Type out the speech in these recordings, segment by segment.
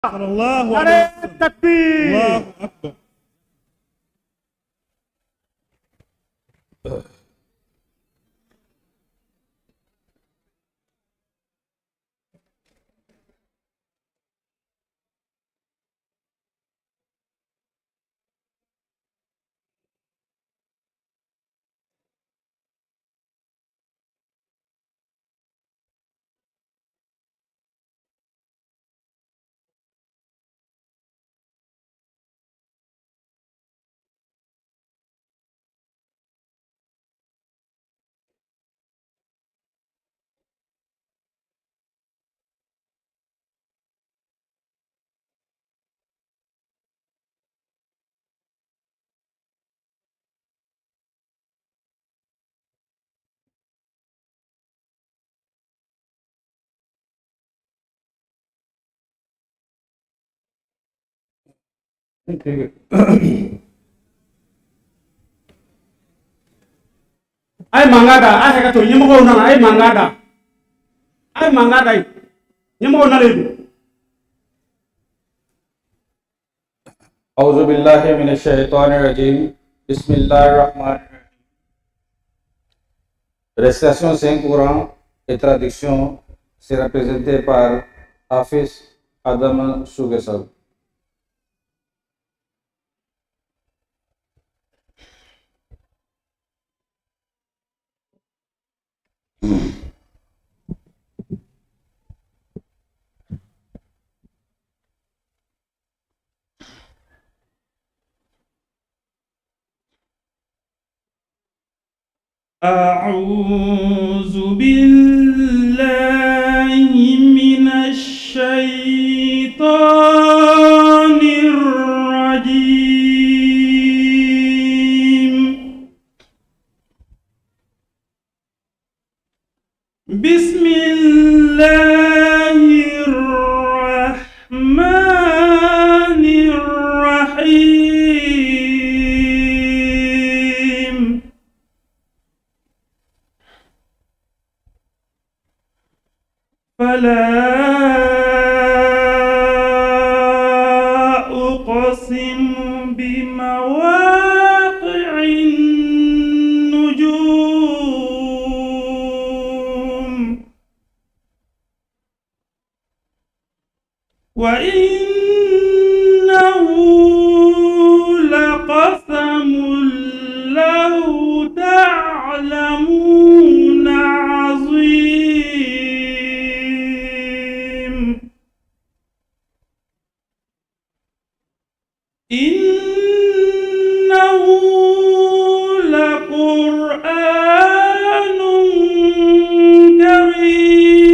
الله نعرة التكبير. الله أكبر. ay mangada ay hekato nyimo na ay mangada nyimo na ledu. أعوذ بالله من الشيطان الرجيم بسم الله الرحمن الرحيم. Récitation Saint-Coran et traduction sera présentée par Hafiz Adam Sugesal. أعوذ بالله من الشيطان الرجيم. بسم الله الرحمن الرحيم. فلا أقسم بمواقع النجوم وإنه لقسم لو تعلمون عظيم. إنه لقرآن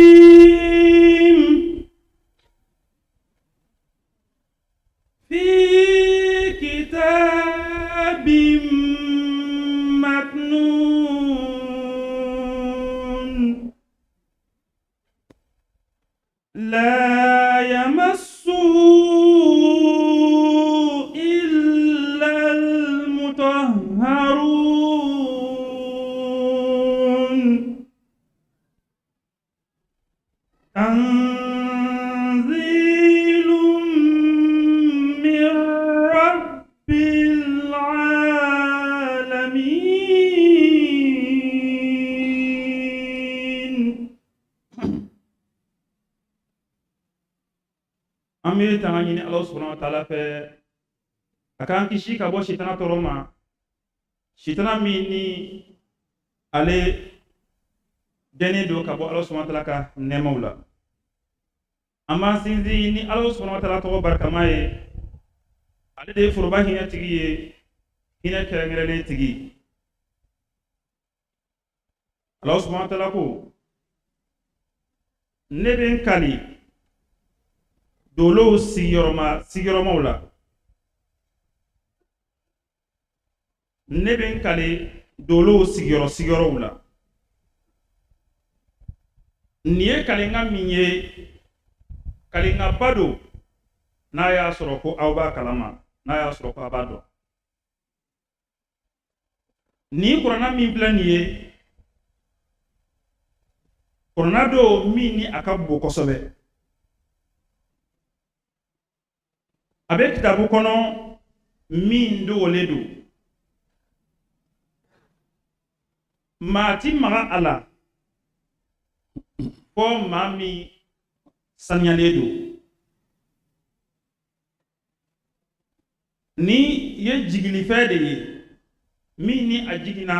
كريم في كتاب مكنون لا يمسه إلا المطهرون. تنزيل من رب العالمين. Amir tangani Allah subhanahu wa ta'ala fe akan kishi ka bo shitana toroma shitana mini ale deni do ka bo Allah subhanahu wa ta'ala ka nemaula amma sinzi ni Allah subhanahu wa ta'ala to barkamaye ale de furba hina tigi hina kerengere ne tigi Allah subhanahu wa ta'ala ko neben kali dolo sigiroma la neben kale dolo sigiro la niye kale nga minye kale nga bado na ya soro ko awba kalama na ya soro ko abado ni kurana min plan ye kurana do mini akabbo kosobe a bɛ kitabu kɔnɔ min dogolen don maa ti maga a la fɔ maa min saniyalen don ni ye jigilifɛn de ye min ni a jiginna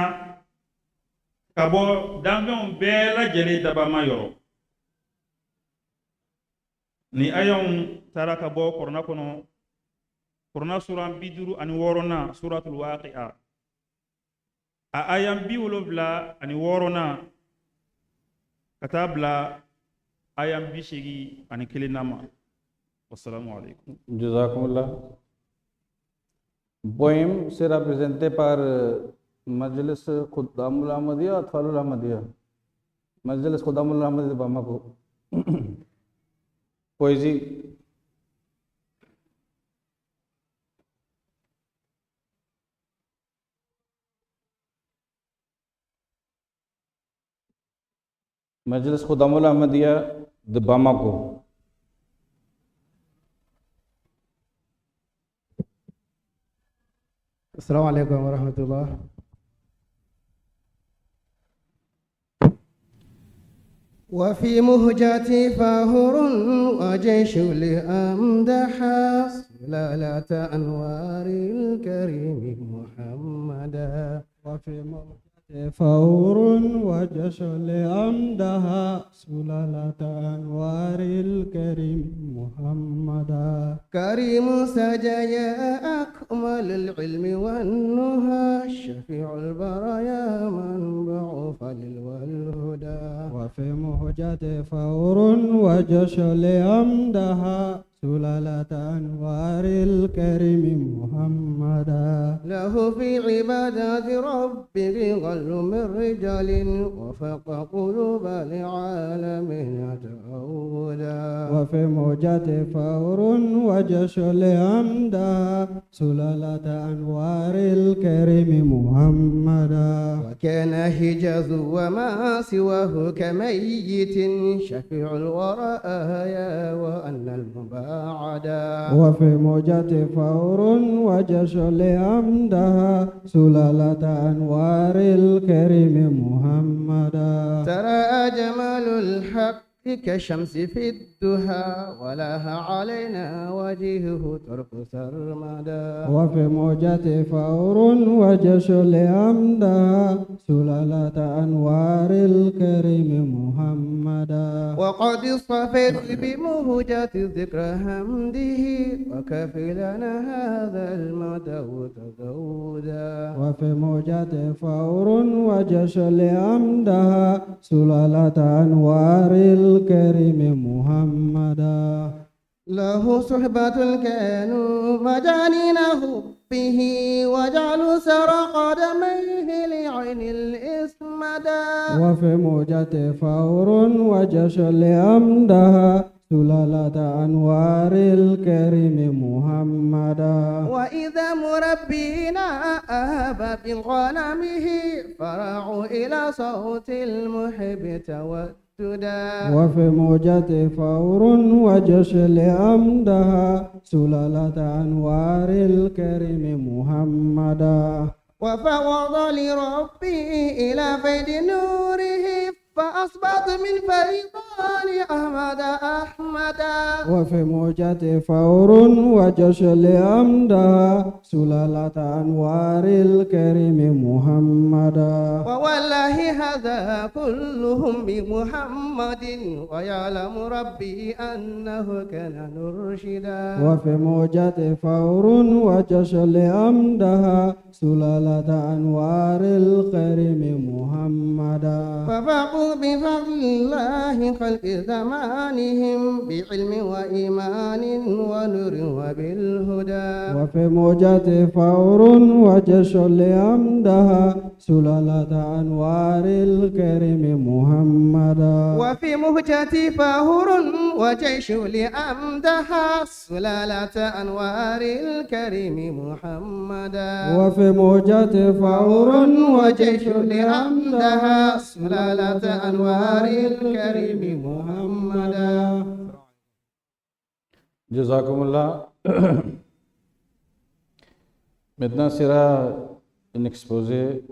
ka bɔ danfɛnw bɛɛ lajɛlen dabama yɔrɔ ni ayanw taara ka bɔ Kurana kɔnɔ Kurana sura 56 suratul Waqi'a a ayan 76 ka taa bila ayan 81 ma. Wassalamu alaikum. Jazakumullah. Poem sera presenté par Majlis Khuddamul Ahmadiyya Atfalul Ahmadiyya. Majlis Khuddamul Ahmadiyya de Bamako. Poesie. Majlis Khuddamul Ahmadiyya de Bamako. Assalamu alaikum warahmatullah. وفي مهجتي فاهر وجيش لأمدح سلالة أنوار الكريم محمدا. وفي مهجتي فاهر وجيش لأمدح سلالة أنوار الكريم محمدا. كريم سجايا أكمل العلم والنهى شفيع البرايا منبع فضل والهدى. وفي مهجة فور وجش لأمدها سلالة أنوار الكريم محمدا. له في عبادات ربه غل من رجال وفق قلوب العالمين تعودا. وفي موجة فور وجش لأمدها سلالة أنوار الكريم محمدا. وكان حجاز وما سواه كميت شفيع الوراء يا وأن المباعدا. وفي موجة فور وجش لأمدها سلالة أنوار الكريم محمدا. ترى جمال الحق كالشمس في الدهى ولها علينا وجهه ترك سرمدا. وفي موجة فور وجش لأمدها سلالة أنوار الكريم محمدا. وقد اصطفيت بمهجة ذكر حمده وكفي لنا هذا المدى تزودا. وفي موجة فور وجش لأمدها سلالة أنوار الكريم محمدا. له صحبة كانوا مجانينه به وجعلوا سر قدميه لعين الإسمدا. وفي موجة فور وجش لأمدها سلالة أنوار الكريم محمدا. وإذا مربينا أهب بغنمه فرعوا إلى صوت المحب تودا. وفي موجة فور وجش لأمدها سلالة أنوار الكريم محمدا. وفوض لربي إلى فيض نوره فأصبحت من فيضان أحمدا. وفي موجة فور وجش لأمدها سلالة أنوار الكريم محمدا. ووالله هذا كلهم بمحمد ويعلم ربي أنه كان مرشدا. وفي موجة فور وجش لأمدها سلالة أنوار الكريم محمدا. ففاقوا بفضل الله خلق زمانهم بعلم وإيمان ونور وبالهدى. وفي موجة فور وجش لأمدها سلالة أنوار الكريم محمدا. وفي مهجة فهر وجيش لأمدها سلالة أنوار الكريم محمدا. وفي موجة فور وجيش لأمدها سلالة أنوار الكريم محمدا. Jazakumullah. Maintenant sera un exposé,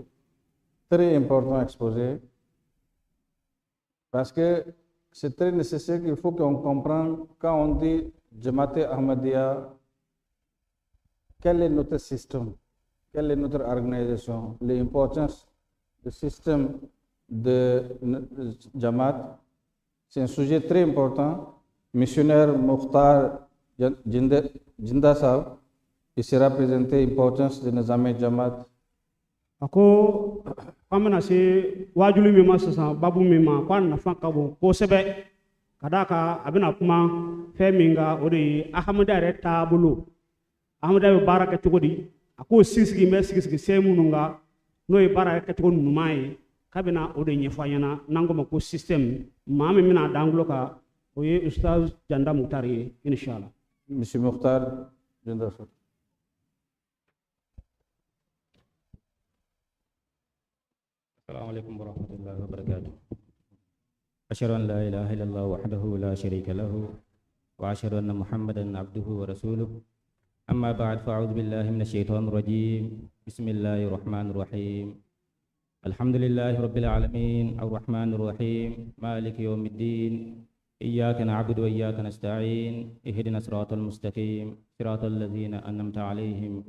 très important exposé, parce que c'est très nécessaire qu'il faut qu'on comprenne quand on dit Jamaat Ahmadiyya, quel est notre système, quelle est notre organisation, l'importance du système de Jamaat. C'est un sujet très important. Missionnaire Mukhtar Jinda Sahab, il sera présenté l'importance de Nizam Jamaat. Ako kamana se wajulu mi ma sasa babu mi ma kwa nafa ka bon ko sebe kadaka abina kuma feminga odi ahmada re tabulu ahmada be baraka tugodi ako sisigi me sisigi semununga no e baraka tugon numai kabina odi nyefanyana nangoma ko system mami mina dangulo ka oye ustaz Janda Mutari inshallah. Monsieur Mukhtar Jinda Sahab. Assalamualaikum warahmatullahi wabarakatuh. Asyhadu an la ilaha illallah wahdahu la syarika lahu wa asyhadu anna Muhammadan abduhu wa rasuluh. Amma ba'd, fa'udzu billahi minasyaitonir rajim. Bismillahirrahmanirrahim. Alhamdulillahi rabbil alamin, arrahmanir rahim, maliki yaumiddin. Iyyaka na'budu wa iyyaka nasta'in. Ihdinas siratal mustaqim, siratal ladzina an'amta 'alaihim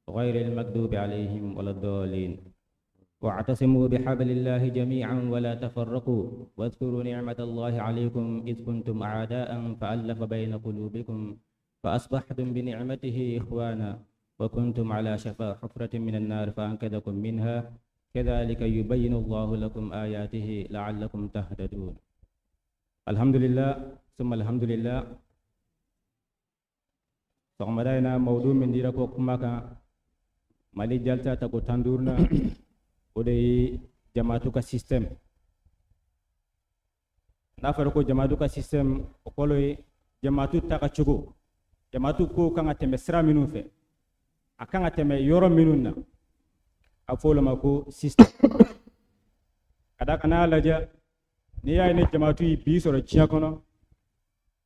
ghairil maghdubi 'alaihim waladdallin. واعتصموا بحبل الله جميعا ولا تفرقوا واذكروا نعمة الله عليكم إذ كنتم أعداء فألف بين قلوبكم فأصبحتم بنعمته إخوانا وكنتم على شفا حفرة من النار فأنقذكم منها كذلك يبين الله لكم آياته لعلكم تهتدون. الحمد لله ثم الحمد لله. فقمدنا موضوع من ديركم كماكا مالي جالتا تكو تندورنا odai Jamaatu ka system na fara ko Jamaatu ka system okolo Jamaatu ta ka chugo Jamaatu ko kan ateme sira minu fe akan ateme yoro minu na afolo mako system kada kana laja ni ya ne Jamaatu yi bi soro ciya kono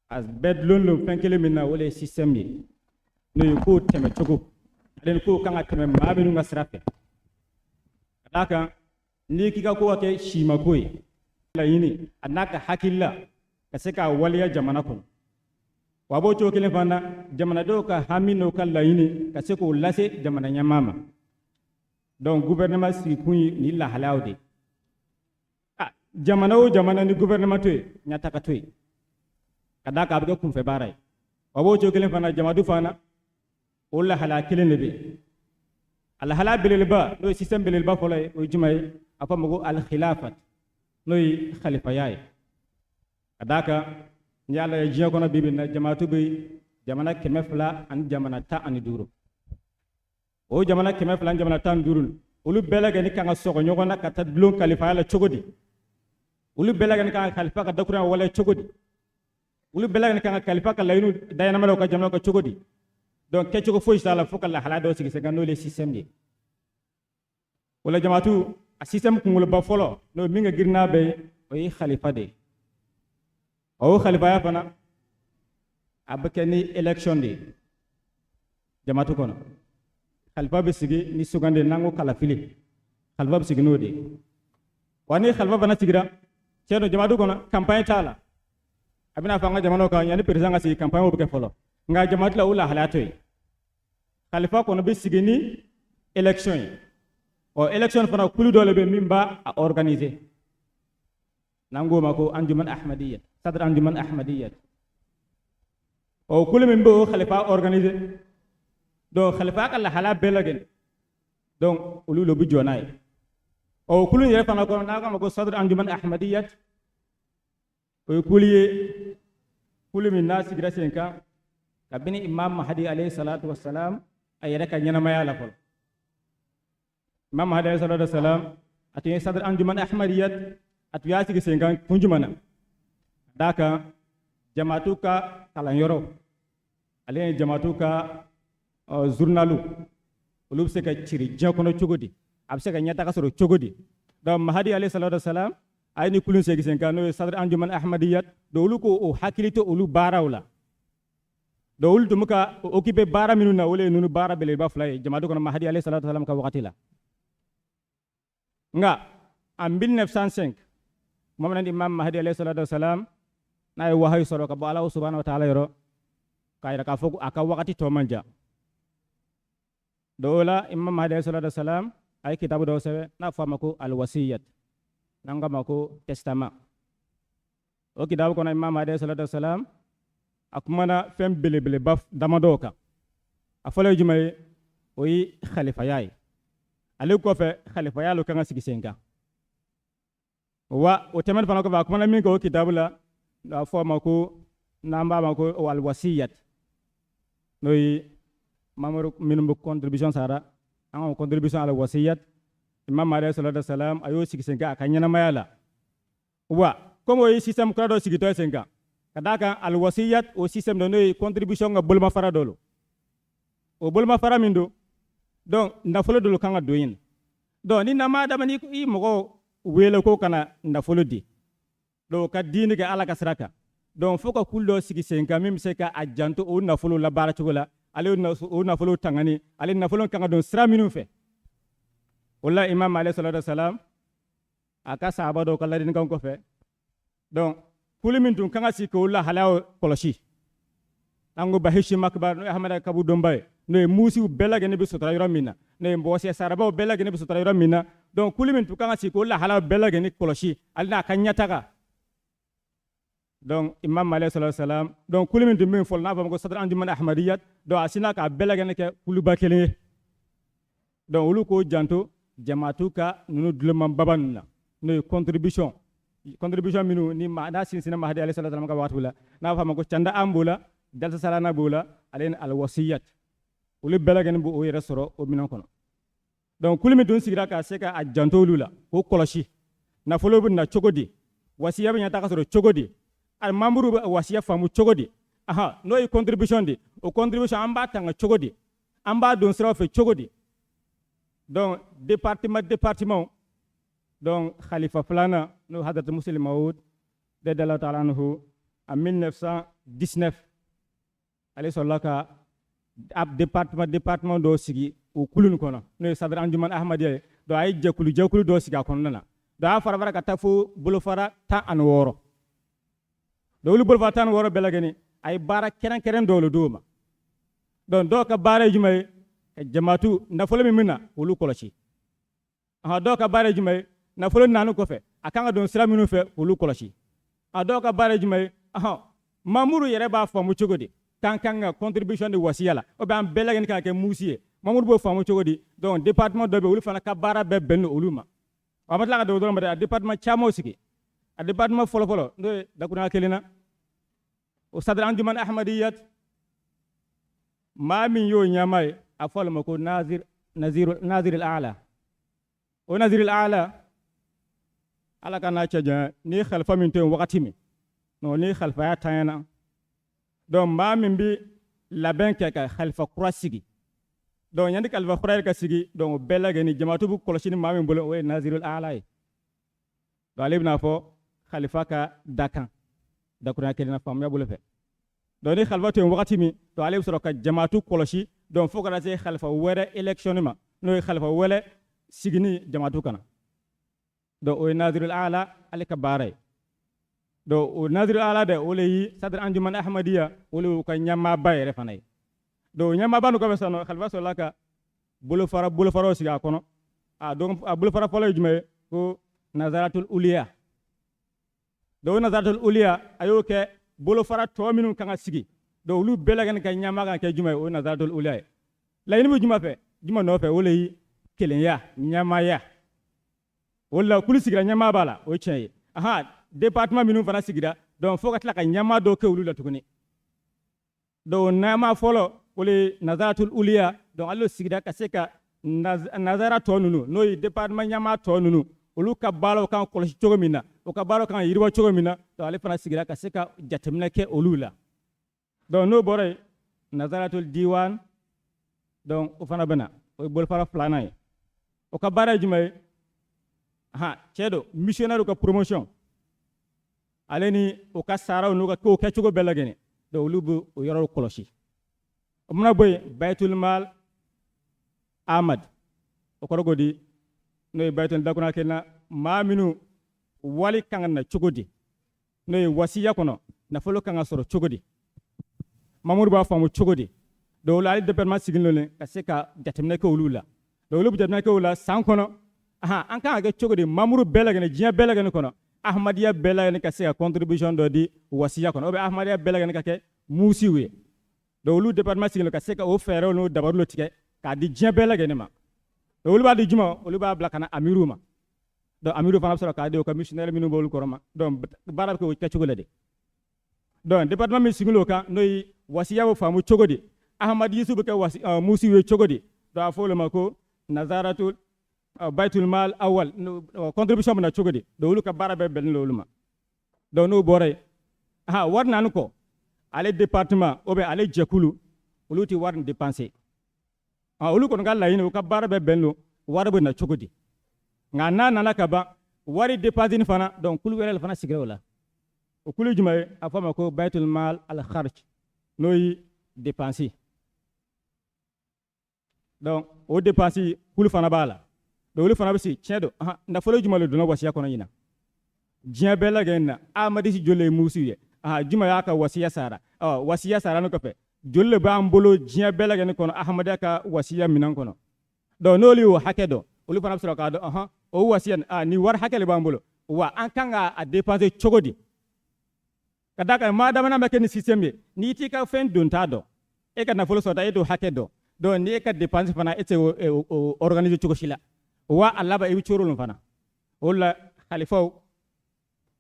as bed lon fenkele minna wole system ni no ko teme chugo den ko kan ateme mabinu nga sira fe kadaka ni kika ko wake shima koy la yini anaka hakilla kaseka waliya jamana kun wabo to kelen fanda jamana do ka hamino kan la yini kaseko lase jamana nyamama donc gouvernement si kun ni la halawde jamana o jamana ni gouvernement to nyata ka toy kadaka abga kun fe baray wabo to kelen fanda jamadu fana wala hala kelen lebe al hala bililba no system bililba folay o jumay apa mago al khilafat noy khalifa yaay adaka nyala jiya kono bibi na Jamaatu bi jamana kemefla an jamana ta an duro o jamana kemefla an jamana ta an duro ulu belaga ni kanga sogo nyogona kata blon khalifa la chogodi ulu belaga ni kanga khalifa ka dakura wala chogodi ulu belaga ni kanga khalifa ka laynu dayana mala ka jamana ka chogodi. Donc quelque chose faut la faut que la halado c'est que no le système ni wala Jamaatu a système ko ngol ba folo no minga girna be o yi khalifa de o khalifa ya fana abakeni election de Jamaatu kono khalifa be sigi ni sugande nango kala fili khalifa be sigi no de wani khalifa bana sigira cedo Jamaatu kono campagne tala abina fanga jamano ka yani president nga sigi campagne o be folo nga Jamaatu la wala halatoy khalifa kono be sigini election o election fana kulu dole be mimba a organiser nango mako anjuman ahmadiyya sadr anjuman ahmadiyya o kulu mimbo khalifa organiser do khalifa kala hala belagen donc ulu lo bi jonay o kulu yere fana kono naga mako sadr anjuman ahmadiyya o kulu min nasi grasenka kabini imam mahdi alayhi salatu wassalam ayere ka nyana maya la fol imam mahdi alayhi salatu wassalam ati sadr anjuman ahmadiyat atu yasi ke sengan kunjumana daka Jamaatu ka kala yoro ale Jamaatu ka journalu ulub se ka ciri jakono chogodi abse ka nyata ka soro chogodi da mahdi alayhi salatu wassalam ayni kulun se ke sengan no sadr anjuman ahmadiyat do ulu ko o hakilito ulu barawla do ul dumuka occupé bara minu na wole nunu bara bele ba fulay jamaatu kono mahdi alayhi salatu wasalam ka wakati la nga en 1905 mamnan imam mahdi alayhi salatu wasalam na wahay soro ka bo Allah subhanahu wa ta'ala yoro kayra ka fogu aka wakati to manja dola imam mahdi alayhi salatu wasalam ay kitabu do sewe na famako al wasiyat nanga mako testament o kitabu kono imam mahdi alayhi salatu wasalam akumana fem bele baf damadoka afale jumay oyi khalifa yaay ale ko fe khalifa yaalo kanga sigi senga wa o temen fana ko ba akumana min ko kitabu la da forma ko namba ma ko wal wasiyat noy mamaro minum contribution sara an contribution ala wasiyat imam ali sallallahu alaihi wasallam ayo sigi senga akanyana mayala wa comme oyi système krado sigi to senga kadaka al wasiyat o système de noy contribution nga bolma fara dolo o bolma fara mindo donc ndafolo dolo kanga doyin donc ni nama damani i mogo wele ko kana ndafolo di do ka dini ga ala kasraka donc foko kullo sigi senga mim se ka ajanto o nafolo la bara chogola ale o nafolo tangani ale nafolo kanga don sra minu fe wala imam alayhi salatu wasalam aka sahaba do kala din kan ko fe donc kuli min tun kanga siko la halaw koloshi ango bahishi makbar no ahmada kabu dombay no musi bela gene bi sotra yoro minna no mbose saraba bela gene bi sotra yoro minna donc kuli min tun kanga siko la halaw bela gene koloshi alna kanyata ka donc imam alayhi salatu wasalam donc kuli min tun min fol na fam ko sadra anjuman ahmadiyat do asina ka bela gene ke kulu bakele donc ulu ko janto jamaatu ka nunu dulman babanna no contribution minu ni ma da sin sinama hadi alayhi salatu wasalam ka watula na fama ko canda ambula dalta salana bula alen al wasiyat ulu belagen bu o yere soro o minon kono donc kulimi don sigira ka seka a janto lula ko koloshi na folo bu na chogodi wasiya be nyata ka soro chogodi al mamuru wasiya famu chogodi aha no e contribution di o contribution amba tanga chogodi amba don soro fe chogodi donc département donc khalifa flana no hadrat muslim maud de dalla ta'ala anhu en 1919 ali sallaka ab département do sigi o kulun kono no sadra anjuman ahmadiyya do ay jakulu do siga kono nana do fara fara ka tafu bulu fara ta an woro do lu bulu fara tan woro belageni ay bara keren do lu duma don do ka bare jumay ka jamaatu ndafolo mi minna wulu kolochi aha do ka bare jumay nafolo nanu ko fe akanga don sira minu fe wulu kolochi ado ka bare jumay aha mamuru yere ba famu chogodi kankanga contribution de wasiyala o be am belagen ka ke musiye mamuru bo famu chogodi donc département do be wulu fana ka bara be ben uluma amatla ka do do ma département chamo siki a département folo ndo dakuna kelina o sadr anjuman ahmadiyat ma min yo nyamay afol mako nazir al a'la o nazir al a'la ala kana chaja ni khalfa min to wakati mi no ni khalfa ya tayana donc ma min bi laben ke ka khalfa kurasigi donc yandi khalfa kurai ka sigi donc bela gani jamaatu bu kolosini ma min bolo o nazirul a'la do alibna fo khalifa ka dakan dakuna kelina fam ya bolo fe do ni khalfa to wakati mi to alib soro ka jamaatu kolosi donc fo kana se khalfa were election ma no khalfa wele sigini jamaatu kana do o nazirul a'la alika bare do o nazirul a'la de o leyi sadr anjuman ahmadiyya o le ko nyama bay refanay do nyama banu ko besano khalfa solaka bulu faro siga kono donc bulu fara folo jume ko nazaratul uliya do nazaratul uliya ayo ke bulu fara to minun kanga sigi do lu belagen ka nyama ga ke jume o nazaratul uliya layni bu juma fe juma no fe o leyi kelenya nyama ya wala kulu sigira nyama bala o cheye aha département minu fana sigira donc fo katla ka nyama do ke wulula tuguni do nama folo wala nazaratul uliya donc allo sigira ka seka nazara tonunu no département nyama tonunu olu ka balo kan kolosi chogomina o ka balo kan yirwa chogomina to ale fana sigira ka seka jatemna ke olula donc no bore nazaratul diwan donc o fana bana o bol fara flana o ka bara jumay cedo missionnaire ka promotion aleni o ka sara no ka ko ke chugo belagene do lubu o yoro kolosi muna boy Baitul Mal Ahmad o korogodi no Baitul dakuna kelna maminu wali kanga na chugodi no wasiya kono na folo kanga soro chugodi mamuru ba famu chugodi do la département sigino le ka se ka jatemne ko ulula do lu jatemne ko ulula san kono an kan ga chogodi mamuru belagene jiya belagene kono ahmadiya belagene ka se ka contribution do di wasiya kono be ahmadiya belagene ka ke musiwe do lu département sigino ka se ka o fere no dabaru tike ka di jiya belagene ma do lu ba di juma lu ba blakana amiru ma do amiru fana sura ka de ko missionnaire minu bolu koroma do barab ko ka chogolade do département mi sigino ka noy wasiya wo famu chogodi ahmad yusuf ka musi we chogodi do afolo mako nazaratul baitul mal awal contribution na chogodi do lu ka barabe bel loluma do no bore warna nuko ale département obe ale jekulu uluti warn dépenser ulu ko ngalla yino ka barabe belno warbe na chogodi ngana nana ka ba wari dépenser fana donc kulu welal fana sigrewola o kulu jumaye afama ko baitul mal al kharj noyi dépenser donc o dépense kulu fana bala do wulu fana bisi chedo nda folo juma le do no wasiya kono yina jiya bela genna amadi si jolle musuye juma yaka wasiya sara wasiya sara no kafe jolle ba ambolo jiya bela gen kono ahmada ka wasiya minan kono do noli o hakedo wulu fana bisro ka do o wasiya ni war hakele ba ambolo wa an kanga a dépenser chogodi kadaka madama na make ni système ni ti ka fen don tado e ka na folo so da edo hakedo do ni ka dépense fana ete organiser chuko shila wa Allah ba e chorol fana wala khalifa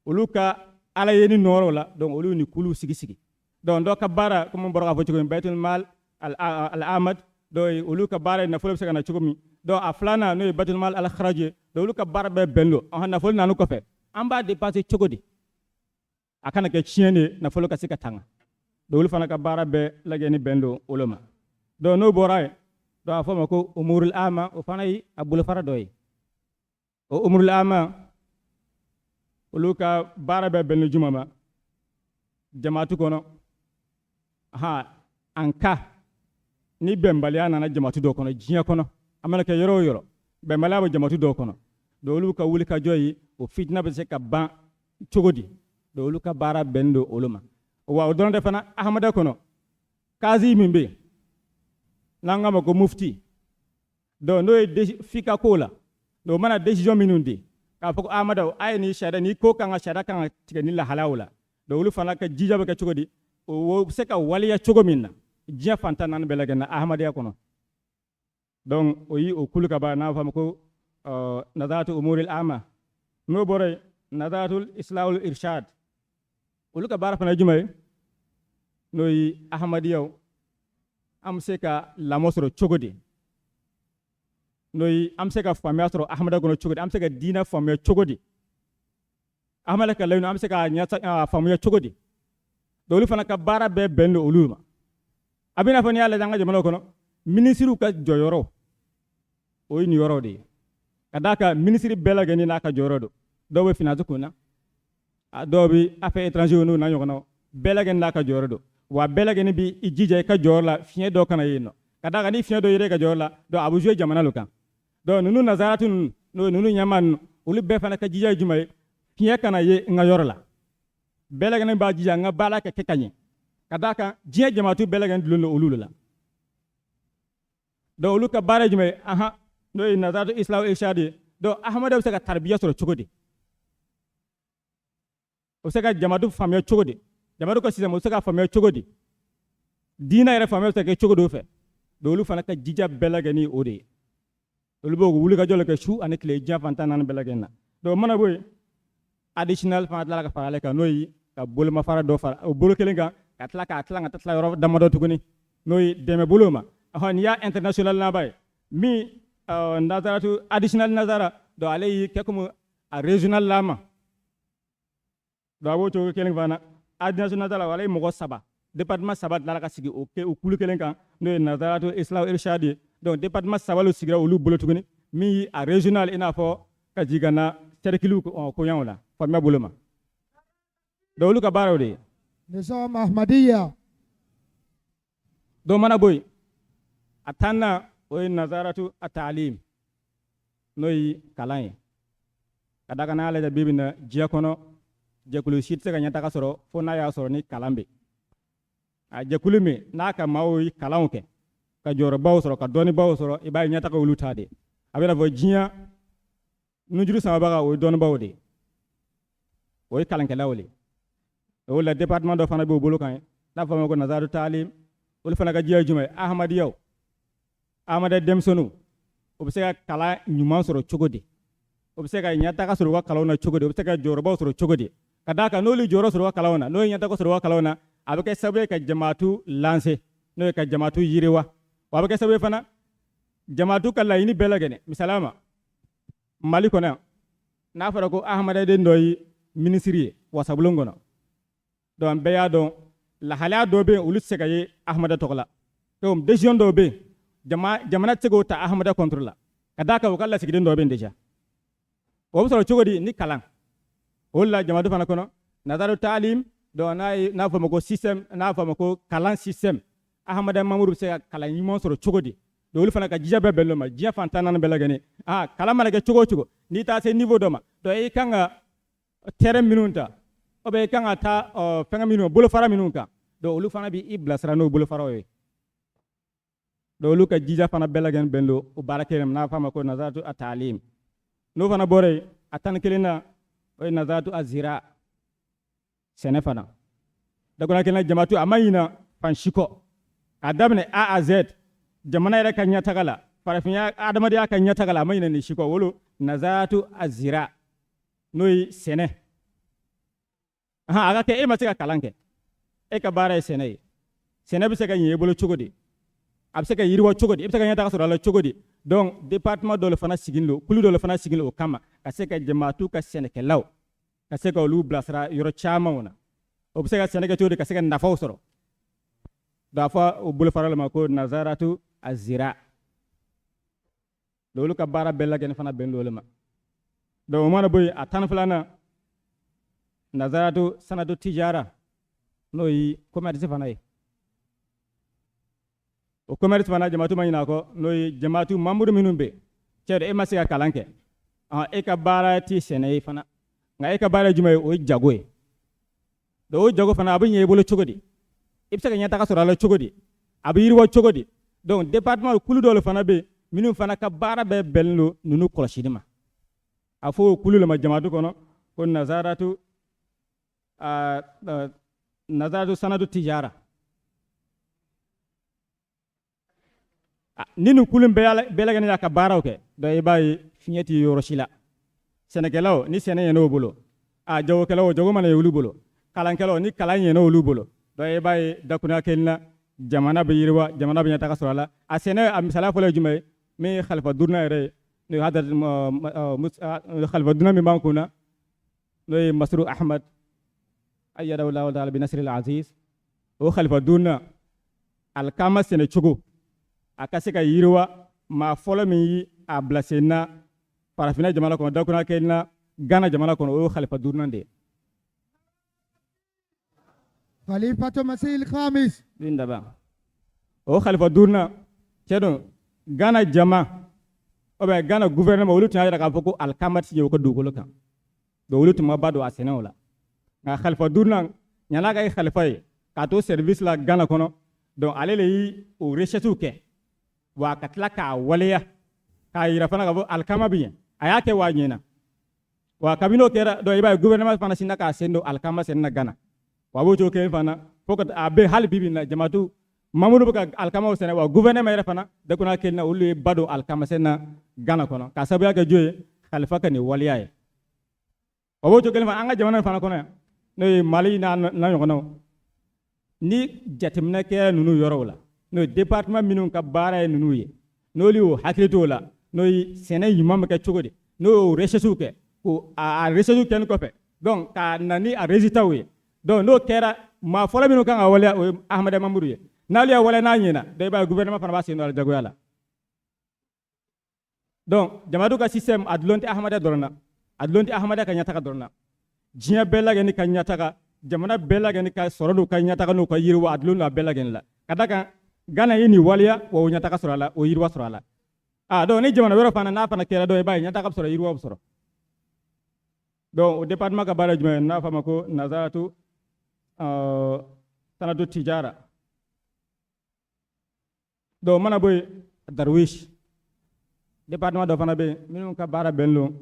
uluka ala yeni noro la donc ulu ni kulu sigi sigi donc do ka bara ko mon borga fo chuko baitul mal al amad do uluka bara na folo sega na chuko mi do aflana no baitul mal al kharaje do uluka bara be bello na folo nanu ko fe amba dépense chuko di akana ke chiene na folo ka sika tanga do ulu fana ka bara be lageni bendo ulama do no boray do afama ko umurul ama o fanay abul faradoy o umurul ama uluka barabe ben jumama jamaatu kono anka ni bembaliya nana jamaatu do kono jiya kono amana ke yoro bembaliya ba jamaatu do kono do uluka wulika joyi o fitna be se ka ban chogodi do uluka bara bendo uluma wa don defana ahmada kono kazi mimbe nangama ko mufti do no fika kola do mana décision minundi ka foko amada ay ni shada ni ko kanga shada kanga tiga ni la halawla do lu fana ka jija ka chogodi o seka waliya chogo minna jia fanta nan belaga na ahmadiya kono donc o yi o kuluka ba na fam ko nadatu umuril ama no bore nadatul islahul irshad uluka bara fana jumay no yi ahmadiya am seka lamosro chogodi noy am seka famiatro ahmada gono chogodi am seka dina famia chogodi ahmada ka lewno am seka nyata famia chogodi dolu fana ka bara be bendo uluma abina fani ala janga jamano kono ministru ka joyoro o ni yoro de kadaka ministri bela gani na ka jorodo do be finance kuna do bi affaires étrangères no na yokono bela gani na ka jorodo wa bela gani bi ijije ka jorla fien do kana yino kadaka ni fien do yire ka jorla do abujue jamana lukan do nunu nazaratun no nunu nyaman ulu be fana ka jija jumay fien kana ye nga yorla bela gani ba jija nga bala ka kekanye kadaka jiya jamatu bela gani lulo ulula do ulu ka bare jumay no nazaratu islam irshadi do ahmadu saka tarbiya soro chogodi o saka jamatu famia chogodi jamatu ko system o saka famia chogodi dina ere famia saka chogodo fe do lu fana ka jija bela gani ode do lu bogo wuli ka jole ka shu anek le jia fanta nan bela gena do mana boy additional fa la ka farale ka noyi ka bolma fara do fara o bolo kelenga ka tla nga tla yoro damado tuguni noyi deme boloma hon ya international na bay mi nazaratu additional nazara do alay kekumu a regional lama do abo to kelen fana additional nazara walay mo saba département saba la ka sigi o kulu kelen kan no nazaratu islam irshadi donc département saba lo sigira olu bolo tuguni mi a regional ina fo ka jigana cercle ko yawla famia boloma do lu ka baro de nizam ahmadiyya do mana boy atanna o nazaratu at-ta'lim noy kalan kada kana ala da bibina jiya kono jekulu sit se ganya taka soro fo na ya soro ni kalambe a jekulu me na ka mawi kalan ke ka joro baw soro ka doni baw soro ibay nyata ka wulutade abela fo jiya nujuru sama baga o don bawde o kalan ke lawli o la département do fana be bolo kan la fama ko nazaratu ta'lim o fana ka jiya jumay ahmad yaw amada demsonu o be se ka kala nyuma soro chogodi o be se ka nyata ka soro ka kalawna chogodi o be se ka joro baw soro chogodi kadaka noli joro soro ka kalawna no nyata ko soro ka kalawna abe sabe ka jamaatu lance no ka jamaatu yiriwa wa abe sabe fana jamaatu kala ini belagene misalama mali kona na fara ko ahmada de ndoyi ministry wa sabulongono don beya don la hala do be ulu se kaye ahmada tokla to decision do be jamana tego ta ahmada contrôle kadaka wakalla sigidin do be deja o so chogodi ni kalan wala jamaatu fana kono nazaru ta'lim do na fama ko system na fama ko kalan system ahmada mamuru se kalan yimo so chogodi do ulu fana ka jija be bello ma jia fantana na belagane kala mana ke chogo ni ta se niveau do ma do e kanga terrain minunta o be kanga ta fenga minu bolo fara minunka do ulu fana bi ibla sarano bolo fara we do ulu ka jija fana belagane bello o barakelem na fama ko nazaratu at-ta'lim no fana bore atan kelina o nazaratu az-zira sene fana da gona kelina jamaatu amayina fanshiko adabne a a z jamana yɛrɛ ka ɲɛtaga la farafinya adamadenya ka ɲɛtaga la a ma ɲinɛ nin si kɔ wolo nazaratu az-zira n'o ye sɛnɛ a ka kɛ e ma se ka kalan kɛ e ka baara ye sɛnɛ ye sɛnɛ bɛ se ka ɲɛ i bolo cogo di a bɛ se ka yiriwa cogo di e bɛ se ka ɲɛtaga sɔrɔ a la cogo di donc département dɔ le fana sigin lo kulu dɔ le fana sigin lo o kama ka se ka jamaatu ka sɛnɛkɛlaw ka se ka olu bilasira yɔrɔ camanw na o bɛ se ka sɛnɛ kɛ cogo di ka se ka nafaw sɔrɔ da fa o bolo fara ma ko nazaratu az-zira dolu ka baara bɛɛ lagɛn fana bɛn dole ma donc o mana boyi a tan filana nazaratu sanadu tijara n'o yi commerce fana ye o commerce fana jamaatu ma ɲina kɔ n'o ye jamaatu mamuru minnu bɛ cɛ e ma se ka kalan kɛ e ka baara ti sɛnɛ ye fana nka e ka baara jumɛn ye o ye jago ye donc o jago fana a bɛ ɲɛ i bolo cogo di i bɛ se ka ɲɛtaga sɔrɔ a la cogo di a bɛ yiriwa cogo di donc département kulu dɔw fana bɛ minnu fana ka baara bɛɛ bɛnnen don ninnu kɔlɔsili ma a fɔ o kulu le ma jamaatu kɔnɔ ko nazaratu sanadu tijara ni nin kulu bɛɛ lagɛnɛ y'a ka baaraw kɛ donc i b'a ye fiɲɛ tɛ yɔrɔ si la sɛnɛkɛlaw ni sɛnɛ ɲɛna o bolo jagokɛlaw jago mana ye olu bolo kalankɛlaw ni kalan ɲɛna olu bolo donc i b'a ye dakuruya kelen na jamana bɛ yiriwa jamana bɛ ɲɛtaga sɔrɔ a la a sɛnɛ a misaliya fɔlɔ ye jumɛn ye min ye khalifa duruna yɛrɛ ye n'o ye khalifa duruna min b'an kun na n'o ye masiru ahmad ayyadahu Allahu ta'ala bi nasril aziz o khalifa duruna alikama sɛnɛ cogo a ka se ka yiriwa maa fɔlɔ min yi a bila sen na farafinna jamana kɔnɔ dakuruya kelen na Gana jamana kɔnɔ o ye khalifa duruna de ye. Khalifatu Masih al-Khamis. Lindaba. O khalifa durna cedon Gana jama o be Gana gouvernement olu tun y'a ka fɔ ko alkama ti ye ko dugukolo kan do olu tun ma ba don a sɛnɛw la nka khalifa durna ɲana ka ye khalifa ye k'a to service la Gana kɔnɔ donc ale le yi o recherche kɛ wa ka tila k'a waleya k'a yira fana ka fɔ alkama bi ɲɛ a y'a kɛ wa ɲɛna wa kabini o kɛra donc i b'a ye gouvernement fana sinna k'a sen don alkama sɛnɛ na Gana wa b'o cogo kelen fana fo ka a bɛ hali bibi na jamaatu mamuru bɛ ka alikamaw sɛnɛ wa gouvernement yɛrɛ fana dakuna kelen na olu ye ba don alikama sɛnɛ na Gana kɔnɔ k'a sababuya kɛ jo ye khalifa ka nin waleya ye wa b'o cogo kelen fana an ka jamana fana kɔnɔ yan n'o ye Mali n'a ɲɔgɔnnaw ni jateminɛ kɛ ninnu yɔrɔw la n'o ye département minnu ka baara ye ninnu ye n'olu y'o hakili to o la n'o ye sɛnɛ ɲuman bɛ kɛ cogo di n'o y'o recherche kɛ ko a recherche kɛli kɔfɛ donc ka na ni a résultat ye donc n'o kɛra maa fɔlɔ minnu kan ka waleya o ye Ahmada Mamuru ye n'ale y'a waleya n'a ɲɛna donc i b'a ye gouvernement fana b'a sen don a la jagoya la donc jamaatu ka système a dulon tɛ Ahmada dɔrɔn na a dulon tɛ Ahmada ka ɲɛtaga dɔrɔn na diɲɛ bɛɛ lagɛnni ka ɲɛtaga jamana bɛɛ lagɛnni ka sɔrɔ n'u ka ɲɛtaga n'u ka yiriwa a dulon don a bɛɛ lagɛnni la ka da kan gana ye ni waliya wa o ɲata ka sɔrɔ a la o yiriwa sɔrɔ a la donc ni jamana wɛrɛ fana n'a fana kɛra dɔ i b'a ye ɲata ka sɔrɔ yiriwa sɔrɔ donc o département ka baara jumɛn n'a fama ko nazaratu sanatu tijara donc mana bɔ yen darwish département dɔ fana bɛ yen minnu ka baara bɛn lon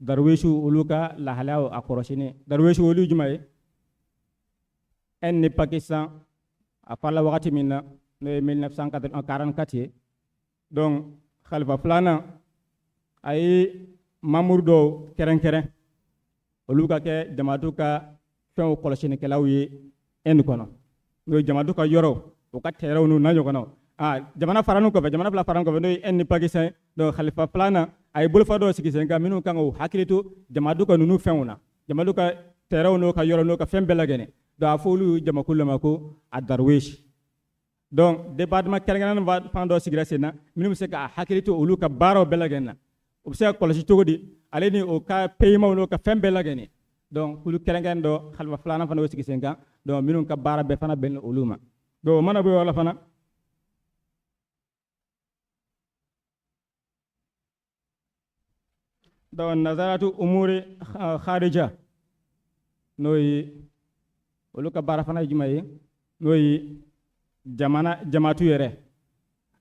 darwishu olu ka lahalaw a kɔrɔsini darwishu olu jumɛn ye Inde ni Pakistan a farla wagati min na n'o ye 1944 ye donc khalifa filanan a ye mamuru dɔw kɛrɛnkɛrɛn olu ka kɛ jamatu ka fɛnw kɔlɔsinikɛlaw ye Inde kɔnɔ n'o ye jamatu ka yɔrɔw o ka tɛrɛw n'u na ɲɔgɔnnaw jamana faranu kɔfɛ jamana fila faranu kɔfɛ n'o ye Inde ni Pakistan donc khalifa filanan a ye bolofa dɔw sigi sen kan minnu kan k'u hakili to jamatu ka ninnu fɛnw na jamatu ka tɛrɛw n'o ka yɔrɔ n'o ka fɛn bɛɛ lajɛlen donc a fɔ olu jamakulu la ma ko a darwish donc département kɛrɛnkɛrɛnnen fan dɔ sigira sen na minnu bɛ se ka hakili to olu ka baaraw bɛɛ lajɛlen na o bɛ se ka kɔlɔsi cogo di ale ni o ka paiement n'o ka fɛn bɛɛ lajɛlen donc kulu kɛrɛnkɛrɛnnen dɔ khalifa filanan fana bɛ sigi sen kan donc minnu ka baara bɛɛ fana bɛnnen olu ma donc o mana bɔ yɔrɔ la fana donc nazaratu umuri kharija n'o ye olu ka baara fana ye jumɛn ye n'o ye jamatu yɛrɛ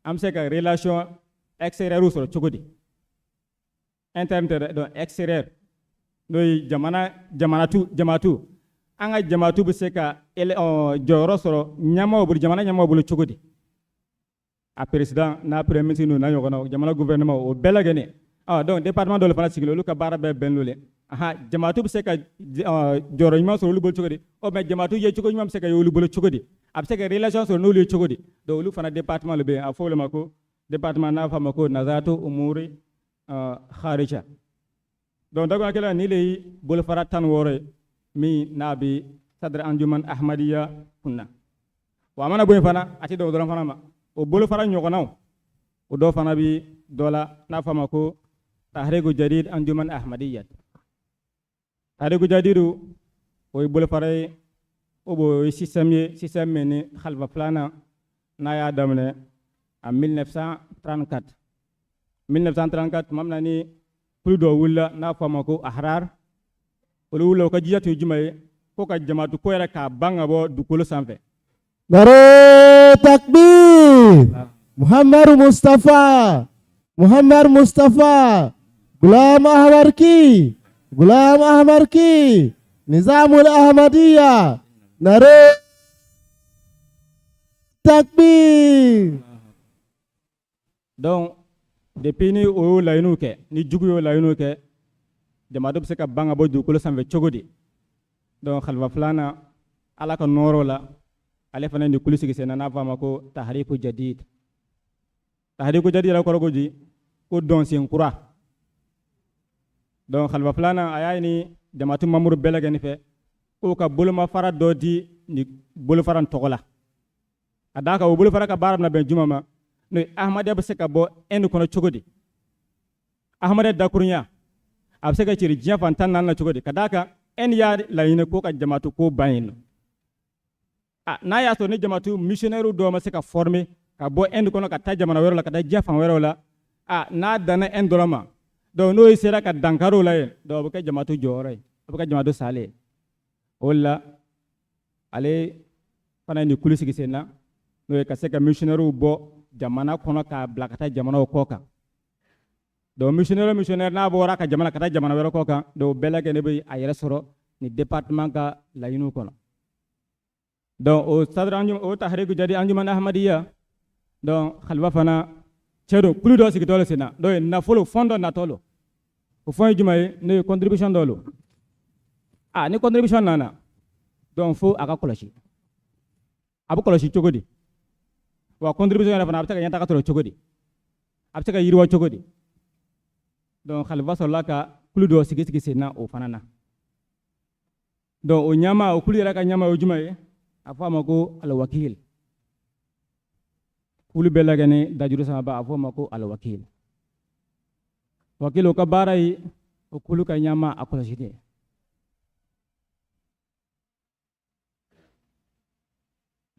an bɛ se ka relation extérieure sɔrɔ cogo di interne tɛ donc extérieur n'o ye jamatu an ka jamatu bɛ se ka jɔyɔrɔ sɔrɔ ɲɛmaaw bolo jamana ɲɛmaaw bolo cogo di a président n'a premier ministre n'u na ɲɔgɔnnaw jamana gouvernement o bɛɛ lajɛlen donc département dɔ fana sigilen olu ka baara bɛɛ bɛn lole jamatu bɛ se ka jɔyɔrɔ ɲuman sɔrɔ olu bolo cogo di mais jamatu ye cogo ɲuman bɛ se ka ye olu bolo cogo di a bɛ se ka relation sɔrɔ n'olu ye cogo di donc olu fana département le bɛ yen a fɔ olu ma ko département n'a fɔ a ma ko nazaratu umuri kharija donc dagɔnkɛla ni le ye bolofara 16 ye min n'a bɛ sadr anjuman ahmadiya kunna wa a mana bɔ yen fana a tɛ dɔn o dɔrɔn fana ma o bolofara ɲɔgɔnnaw o dɔw fana bɛ dɔ la n'a fɔ a ma ko tahriku jadid anjuman ahmadiya tahriku jadidu o ye bolofara ye o ye système min ni khalifa filanan n'a y'a daminɛ en 1934 tuma min na ni kulu dɔ wulila n'a fɔ a ma ko ahrar olu wulila o ka jija tun ye jumɛn ye ko ka jamatu ko yɛrɛ k'a ban ka bɔ dugukolo sanfɛ Nare takbir Muhammad Mustafa Gulam Ahmad ki Nizamul Ahmadiyya Nare takbir. Donc depuis ni o y'o laɲiniw kɛ ni jugu y'o laɲiniw kɛ jamana bɛ se ka ban ka bɔ dugukolo sanfɛ cogo di donc khalifa filanan ala ka nɔɔrɔ la ale fana ni kulu sigi sen na n'a fɔ a ma ko tahriku jadid yɛrɛ kɔrɔ ko di ko dɔnsen kura donc khalifa filanan a y'a ɲini jamatu mamuru bɛɛ lajɛlen fɛ k'o ka bolomafara dɔ di ni bolofara tɔgɔ la a d'a kan o bolofara ka baara bɛna bɛn juma ma n'o ye ahmadiyya bɛ se ka bɔ Inde kɔnɔ cogo di ahmadiyya dakurunya a bɛ se ka ciri diɲɛ fan 14 na cogo di ka d'a kan Inde y'a laɲini ko ka jamatu ko ban yen nɔ n'a y'a sɔrɔ ni jamatu missionnaire dɔw ma se ka former ka bɔ Inde kɔnɔ ka taa jamana wɛrɛw la ka taa diɲɛ fan wɛrɛw la n'a danna Inde dɔrɔn ma donc n'o sera ka dankari o la yen donc o bɛ kɛ jamatu jɔyɔrɔ ye o bɛ kɛ jamatu salen ye o la ale fana ye nin kulu sigi sen na n'o ye ka se ka missionnaire bɔ jamana kɔnɔ k'a bila ka taa jamanaw kɔ kan donc missionnaire n'a bɔra ka jamana ka taa jamana wɛrɛ kɔ kan donc bɛɛ lajɛlen bɛ a yɛrɛ sɔrɔ ni département ka laɲiniw kɔnɔ donc o tahriku jadid anjuman ahmadiyya donc khalifa fana cɛ don kulu dɔ sigitɔ le sen na donc nafolo fond dɔ natɔ lo o fond ye jumɛn ye n'o ye contribution dɔ lo ni contribution nana donc fo a ka kɔlɔsi a bɛ kɔlɔsi cogo di wa contribution yɛrɛ fana a bɛ se ka ɲɛtaga sɔrɔ cogo di a bɛ se ka yiriwa cogo di donc khalifa sɔrɔla ka kulu dɔ sigi sen na o fana na donc o ɲama o kulu yɛrɛ ka ɲama o jumɛn ye a fɔ a ma ko alwakil kulu bɛɛ lajɛlen dajuru sama ba a fɔ a ma ko alwakil wakil o ka baara ye o kulu ka ɲama a kɔlɔsi de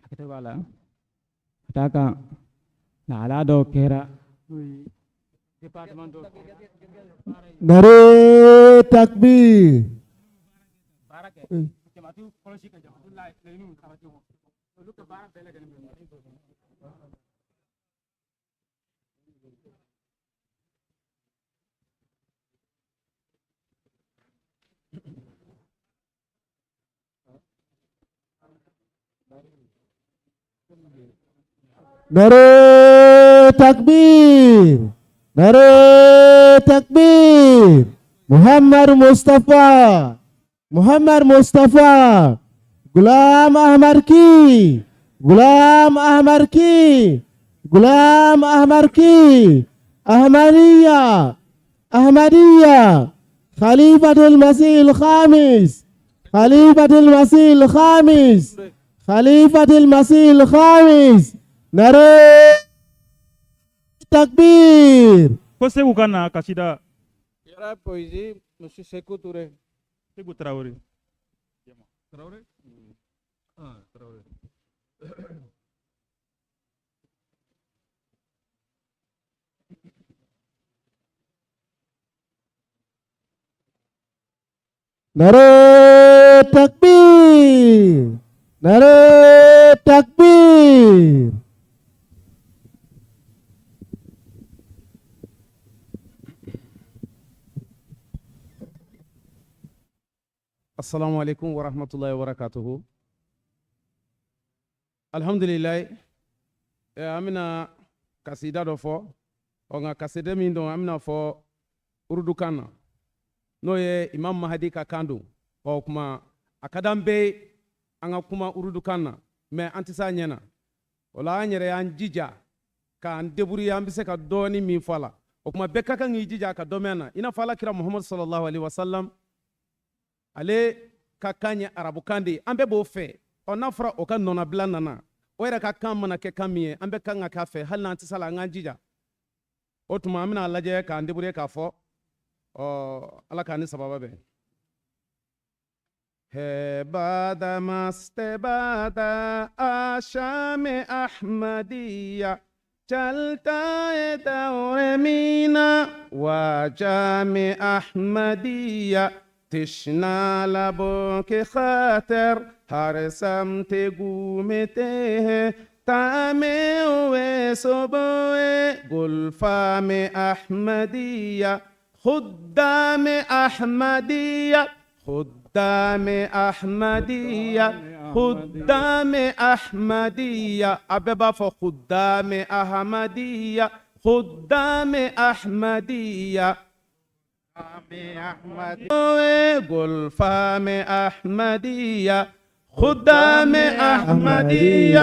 hakɛto b'a la ka kan lahala dɔw kɛra n'o ye département dɔw Nare takbir. baara kɛ jamatu kɔlɔsi ka jamatu laɲiniw sabati olu ka baara bɛɛ lajɛlen bɛ Mali kɔnɔ. Nare takbir. Nare takbir. Muhammad Mustafa. Muhammad Mustafa. Gulam Ahmad Ki. Gulam Ahmad Ki. Gulam Ahmad Ki. Ahmadiyya. Ahmadiyya. Khalifatul Masih Al-Khamis. Khalifatul Masih Al-Khamis. Khalifatul Masih Al-Khamis. Nare takbir. Ko Segu ka na kasida Yara poésie, Monsieur Sekou Touré. Segu Traoré. Traoré? Ah, Traoré. Nare takbir. Nare takbir. Assalamu alaikum wa rahmatullahi wa barakatuhu. Alhamdulillah. Amina kasida dɔ fɔ. Nka kasida min don amina fɔ urudukan na. N'o ye Imam Mahdi ka kan don. Kuma a ka d'an bɛɛ an ka kuma urudukan na. Mais an tɛ s'a ɲɛ na. O la an yɛrɛ y'an jija k'an débrouiller an bɛ se ka dɔɔni min fɔ a la. O kuma bɛɛ ka kan k'i jija ka dɔ mɛn na. I n'a fɔ Alakira Muhammad sallallahu alaihi wa sallam. Ale ka kan ye arabukan de ye an bɛɛ b'o fɛ n'a fɔra o ka nɔnabila nana o yɛrɛ ka kan mana kɛ kan min ye an bɛɛ kan ka k'a fɛ hali n'an tɛ se a la an k'an jija o tuma an bɛna lajɛ k'an débrouiller k'a fɔ ala k'an ni sababa bɛn Hebada mastebada ashame ahmadiya chalta daure mina wajame ahmadiya تشنا لبوں کے خاطر ہر سمت گھومتے ہیں تامے ہوئے صبح گلفام احمدیہ خدام احمدیہ خدام احمدیہ خدام احمدیہ اب باف خدام احمدیہ خدام احمدیہ گلفام احمدیہ خدام احمدیہ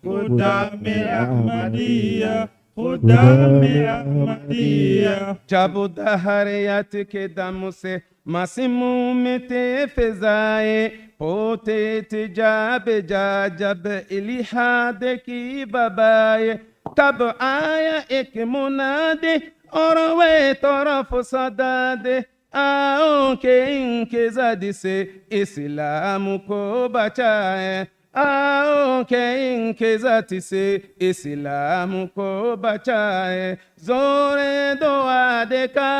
خدام احمدیہ خدام احمدیہ جب دہریت کے دم سے مسموم تھے فضائے ہوتے تھے جا بجا جب الہاد کی ببائے تب آیا ایک منادی اور وہ طرف صدا دے آؤ کہ ان کے زد سے اسلام کو بچائے آؤ کہ ان کے زد سے اسلام کو بچائے زور دعا دے کا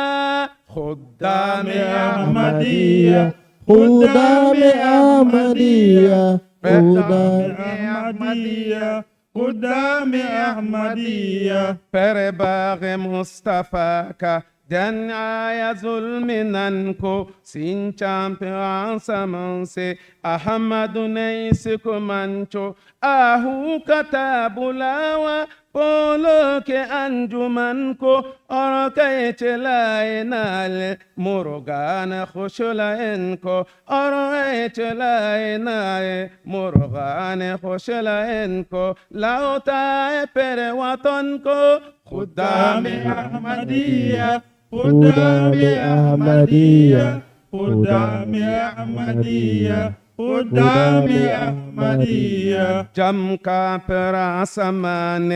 خدام احمدیہ خدام احمدیہ خدام احمدیہ خدام احمدیہ پر باغ مصطفیٰ کا جن آیا ظلم نن کو سینچام پہ آسمان سے احمد نے اس کو منچو آہو کا بلاوا پولو کے انجمن کو اور کہے چلائے نال مرغان خوش لائن کو اور چلائے نائے مرغان خوش لائن کو لاؤتائے پر وطن کو خدام احمدیہ خدام احمدیہ خدام احمدیہ خدام احمدیہ جم کا پر آسمان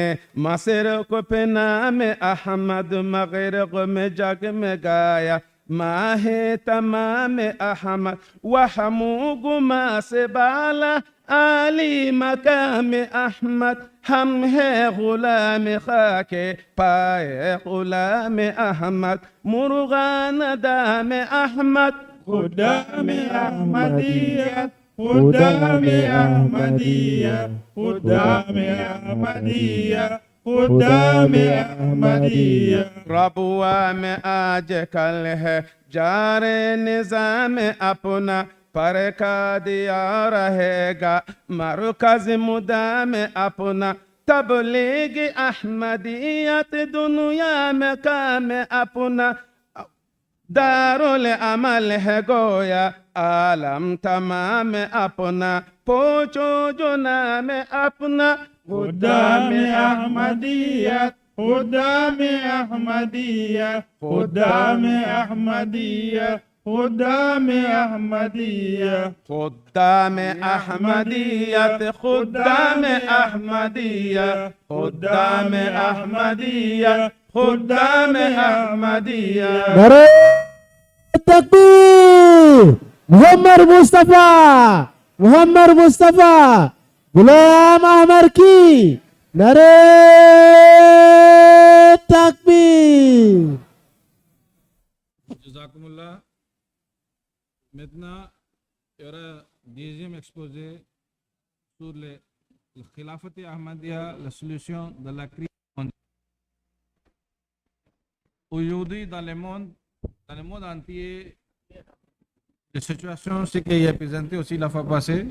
مشرق پہ نام احمد مغرب میں جگ میں گایا ماہ تمام احمد وحمو گما سے بالا علی مقام احمد ہم ہے غلام خاک پائے غلام احمد مرغان دام احمد خدام احمدیت خدام احمدیت خدام احمدیت خدام احمدیت ربوا میں آج کل ہے جار نظام اپنا پر کا دیا رہے گا مرکز مدام اپنا تبلیغ احمدیت دنیا میں کام اپنا دارالعمل ہے گویا عالم تمام اپنا پوچھو جو نام اپنا خدام احمدیت خدام احمدیت خدام احمدیت خدام احمدیت خدام احمدیت خدام احمدیت خدام احمدیت خدام احمدیت نعرہ تکبیر محمد مصطفیٰ غلام احمد کی نعرہ تکبیر. Jazakumullah. Maintenant, il y aura un deuxième exposé sur le Khilafat Ahmadiyya, la solution de la crise mondiale. Aujourd'hui, dans le monde entier, la situation, c'est qu'il y a présenté aussi la fois passée.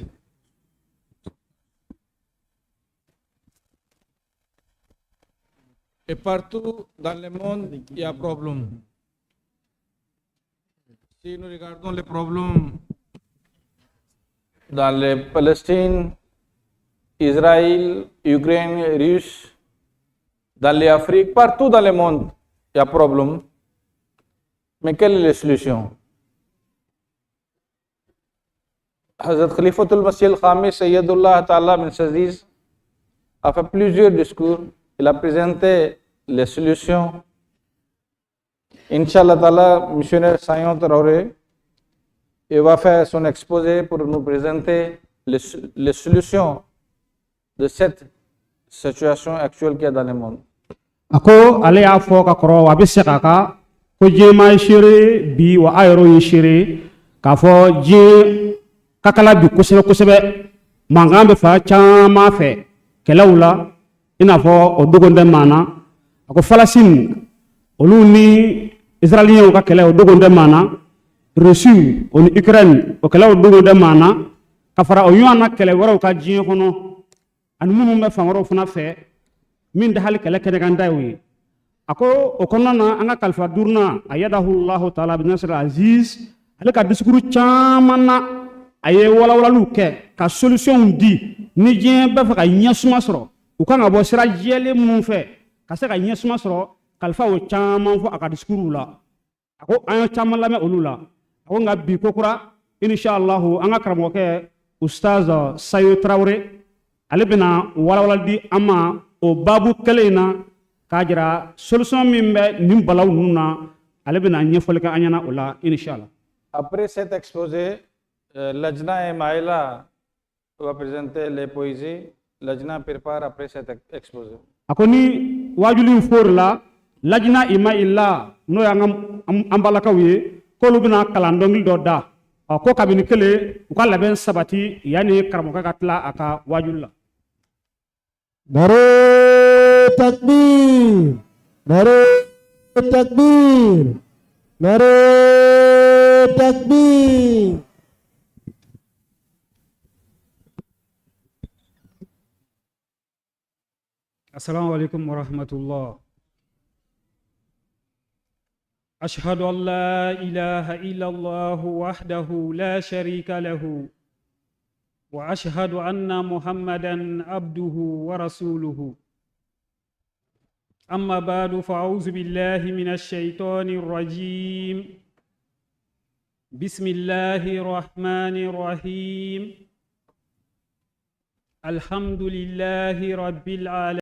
Et partout dans le monde, il y a un problème. Si nous regardons les problèmes dans la Palestine, Israël, Ukraine, Russie, dans l'Afrique, partout dans le monde, il y a problème. Mais quelle est la solution? Hazrat Khalifatul Masih al-Khamis Sayyidullah Ta'ala bin Aziz a fait plusieurs discours. Il a présenté les solutions. Inch'Allah Ta'ala, missionnaire Sayon Traoré, il va faire son exposé pour nous présenter les solutions de cette situation actuelle qu'il y a dans le monde. Ako ale ya fo ka koro wa bisse kaka ko je ma shire bi wa ayro yi shire ka fo je kakala bi kusebe mangambe fa chama fe kelawla ina fo o dogonde mana ako falasin olu ni israélien ka kele o dogonde mana Russie on Ukraine o kele o dogonde mana ka fara o yona kele waro ka jien kono an mumu me fangoro funa fe min da hal kele kene ganda wi ako o kono na anga kalfa durna ayadahu allah taala bin nasr aziz ale ka diskuru chamana aye wala wala lu ke ka solution di ni jien ba fa ka nyasuma soro u kan abo sira jele mun fe ka se ka nyasuma soro kalfa o chaman fo aka diskuru la ako ayo chaman la me olula ako nga bi kokura inshallah anga karamo ke ustaz Sayo Traoré ale bina wala wala di ama o babu kelena kajira solution mimbe nim balaw nuna ale bina nyefol ka anyana ola inshallah. Après cet exposé, Lajna et Maïla va présenter les poésies. Lajna prépare après cet exposé. Akoni wajuli forla Lajna ima illa no yang ambalaka wi ko lubina kalandongil do da ko kabini kele ko laben sabati yani karamo ka katla aka wajulla. Nare takbir, nare takbir, nare takbir. Assalamualaikum warahmatullah. أشهد أن لا إله إلا الله وحده لا شريك له وأشهد أن محمدا عبده ورسوله أما بعد فأعوذ بالله من الشيطان الرجيم بسم الله الرحمن الرحيم الحمد لله رب العالمين